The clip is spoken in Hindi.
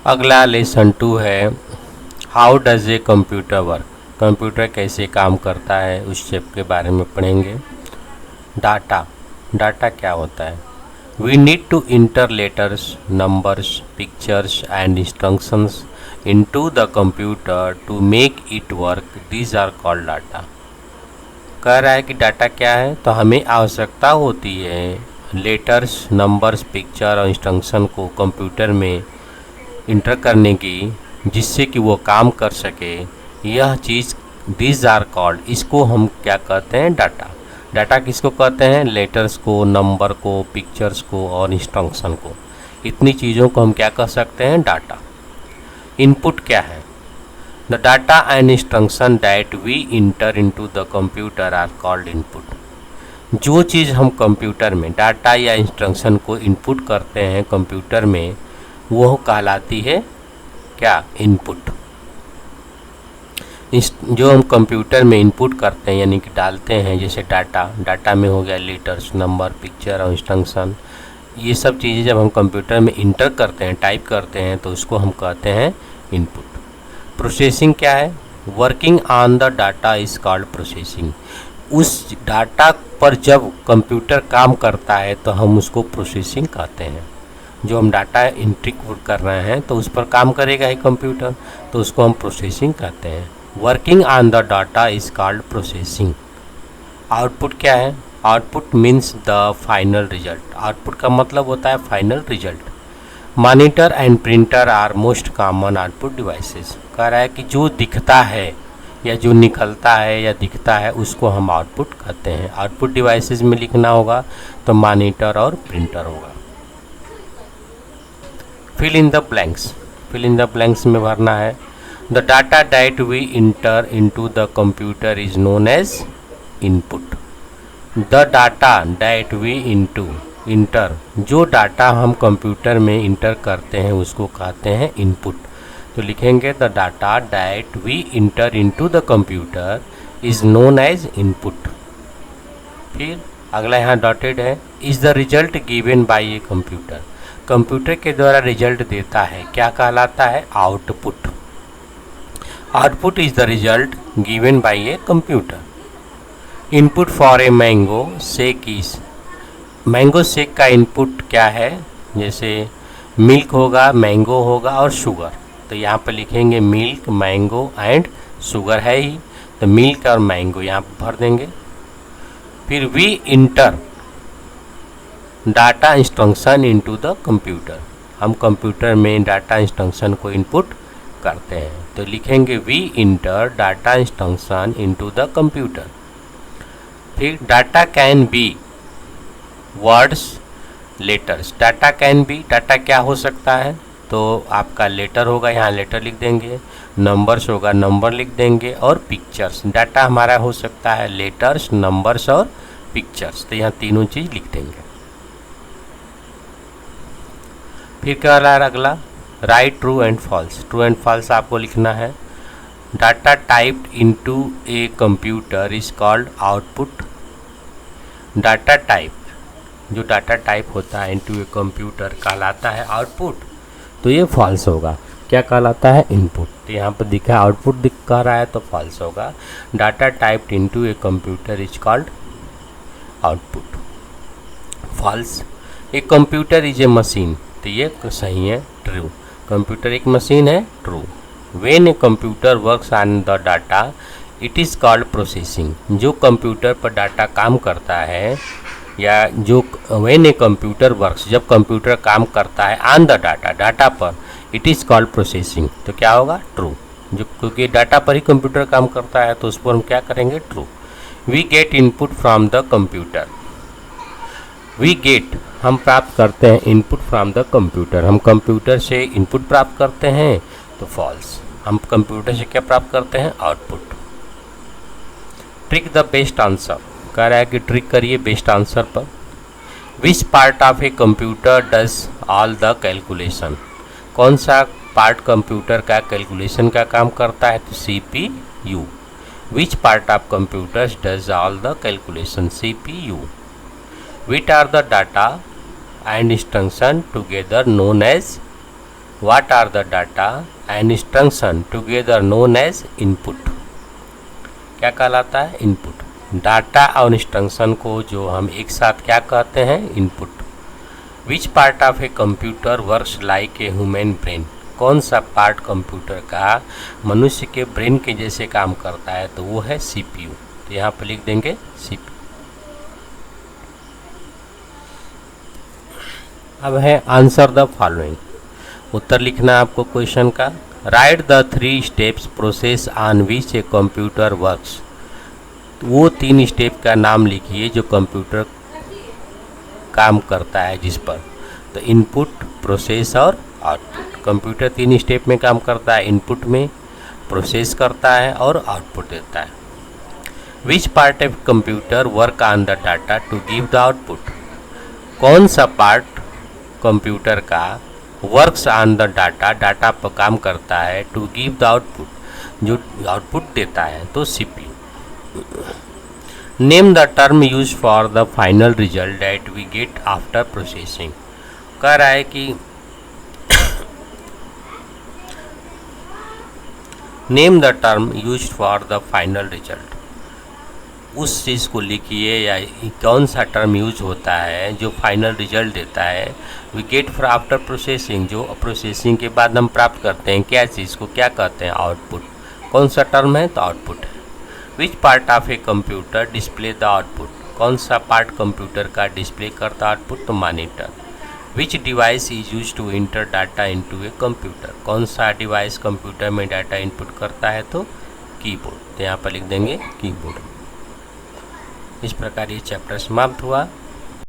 अगला लेसन 2 है how does a computer work. Computer कैसे काम करता है उस स्टेप के बारे में पढ़ेंगे। डाटा, डाटा क्या होता है। We need to enter letters, numbers, pictures and instructions into the computer to make it work, these are called data. कह रहा है कि डाटा क्या है, तो हमें आवश्यकता होती है लेटर्स, नंबर्स, पिक्चर और इंस्ट्रक्शन को कंप्यूटर में इंटर करने की, जिससे कि वो काम कर सके। यह चीज़ दीज आर कॉल्ड, इसको हम क्या कहते हैं, डाटा। डाटा किसको कहते हैं, लेटर्स को, नंबर को, पिक्चर्स को और इंस्ट्रक्शन को। इतनी चीज़ों को हम क्या कह सकते हैं, डाटा। इनपुट क्या है, the data and instruction that we enter into the computer are called input. जो चीज़ हम कंप्यूटर में डाटा या इंस्ट्रक्शन को इनपुट करते हैं कंप्यूटर में, वो कहलाती है क्या, इनपुट। जो हम कंप्यूटर में इनपुट करते हैं यानी कि डालते हैं, जैसे डाटा, डाटा में हो गया लेटर्स, नंबर, पिक्चर और इंस्ट्रक्शन, ये सब चीज़ें जब हम कंप्यूटर में इंटर करते हैं, टाइप करते हैं, तो उसको हम कहते हैं इनपुट। प्रोसेसिंग क्या है, working on the data is called processing. उस डाटा पर जब कंप्यूटर काम करता है तो हम उसको प्रोसेसिंग कहते हैं। जो हम डाटा इनपुट कर रहे हैं तो उस पर काम करेगा ही कंप्यूटर, तो उसको हम प्रोसेसिंग कहते हैं। Working on the data is called processing. Output क्या है, output means the final result. Output का मतलब होता है final result. Monitor and printer are most common output devices. कह रहा है कि जो दिखता है या जो निकलता है या दिखता है उसको हम आउटपुट कहते हैं। आउटपुट डिवाइसेस में लिखना होगा तो मॉनिटर और प्रिंटर होगा। Fill in the blanks, fill in the blanks में भरना है। The data that we enter into the computer is known as input. The data that we enter, जो डाटा हम कंप्यूटर में इंटर करते हैं उसको कहते हैं इनपुट। तो लिखेंगे the data that we enter into the computer is known as input. फिर अगला यहाँ डॉटेड है, is the result given by a computer. Computer के द्वारा रिजल्ट देता है, क्या कहलाता है, output. Output is the result given by a computer. Input for a mango shake is, mango shake का इनपुट क्या है, जैसे मिल्क होगा, मैंगो होगा और शुगर। तो यहाँ पर लिखेंगे मिल्क, मैंगो एंड शुगर है ही, तो मिल्क और मैंगो यहाँ पर भर देंगे। फिर we enter data instruction into the computer, हम कंप्यूटर में डाटा इंस्ट्रक्शन को इनपुट करते हैं, तो लिखेंगे we enter data instruction into the computer. फिर data can be words, letters. Data can be, data क्या हो सकता है, तो आपका लेटर होगा, यहाँ लेटर लिख देंगे, नंबर्स होगा, नंबर लिख देंगे, और पिक्चर्स। डाटा हमारा हो सकता है लेटर्स, नंबर्स और पिक्चर्स, तो यहाँ तीनों चीज़ लिख देंगे। फिर क्या रहा है अगला, right true and false. True and false आपको लिखना है। Data typed into a computer is called output. Data type, जो डाटा टाइप होता है इनटू ए कंप्यूटर कहलाता है आउटपुट, तो ये फॉल्स होगा। क्या कहलाता है, इनपुट। तो यहाँ पर दिखा है आउटपुट दिख कह रहा है तो फॉल्स होगा। Data typed into a computer is called output. False, a computer is a machine, तो ये सही है, ट्रू। कंप्यूटर एक मशीन है, true. When a computer works on the data it is called processing. जो कंप्यूटर पर डाटा काम करता है, या जो व्हेन ए कंप्यूटर वर्क्स, जब कंप्यूटर काम करता है ऑन द डाटा, डाटा पर, इट इज़ कॉल्ड प्रोसेसिंग, तो क्या होगा, ट्रू। जो क्योंकि डाटा पर ही कंप्यूटर काम करता है तो उस पर हम क्या करेंगे, true. We get input from the computer. We get, हम प्राप्त करते हैं इनपुट फ्रॉम द कंप्यूटर, हम कंप्यूटर से इनपुट प्राप्त करते हैं, तो फॉल्स। हम कंप्यूटर से क्या प्राप्त करते हैं, output. Trick the best answer, कह रहा है कि ट्रिक करिए बेस्ट आंसर पर। विच part of a computer does all the calculation. कौन सा पार्ट कंप्यूटर का कैलकुलेशन का काम करता है, तो CPU। Which part of computers does all the calculation, CPU। Which are the data and instruction together known as what are the data and instruction together known as input. क्या कहलाता है? इनपुट। डाटा और इंस्ट्रक्शन को जो हम एक साथ क्या कहते हैं? Input. Which part of a computer works like a human brain. कौन सा पार्ट कंप्यूटर का मनुष्य के ब्रेन के जैसे काम करता है? तो वो है सीपीयू। तो यहाँ पर लिख देंगे सीपीयू। अब है आंसर द फॉलोइंग। उत्तर लिखना है आपको क्वेश्चन का। Right the 3 steps process on which A computer works. वो 3 स्टेप का नाम लिखिए जो कंप्यूटर काम करता है जिस पर। तो इनपुट, प्रोसेस और आउटपुट। कंप्यूटर 3 स्टेप में काम करता है। इनपुट में, प्रोसेस करता है और आउटपुट देता है। Which part of computer work on the data to give the output. कौन सा पार्ट कंप्यूटर का works on the data, data पर काम करता है, टू गिव द आउटपुट, जो आउटपुट देता है? तो CPU. Name the term use for the final result that we get after processing. कह रहा है कि name the term use for the final result. उस चीज़ को लिखिए या कौन सा टर्म यूज होता है जो फाइनल रिजल्ट देता है। We get for after processing, जो प्रोसेसिंग के बाद हम प्राप्त करते हैं क्या चीज़ को, क्या कहते हैं? आउटपुट। कौन सा टर्म है? तो आउटपुट है। Which part of a computer display the output. कौन सा पार्ट कंप्यूटर का डिस्प्ले करता आउटपुट? तो monitor. Which device is use to enter data into a computer. कौन सा डिवाइस कंप्यूटर में डाटा इनपुट करता है? तो कीबोर्ड। तो यहाँ पर लिख देंगे कीबोर्ड। इस प्रकार ये चैप्टर समाप्त हुआ।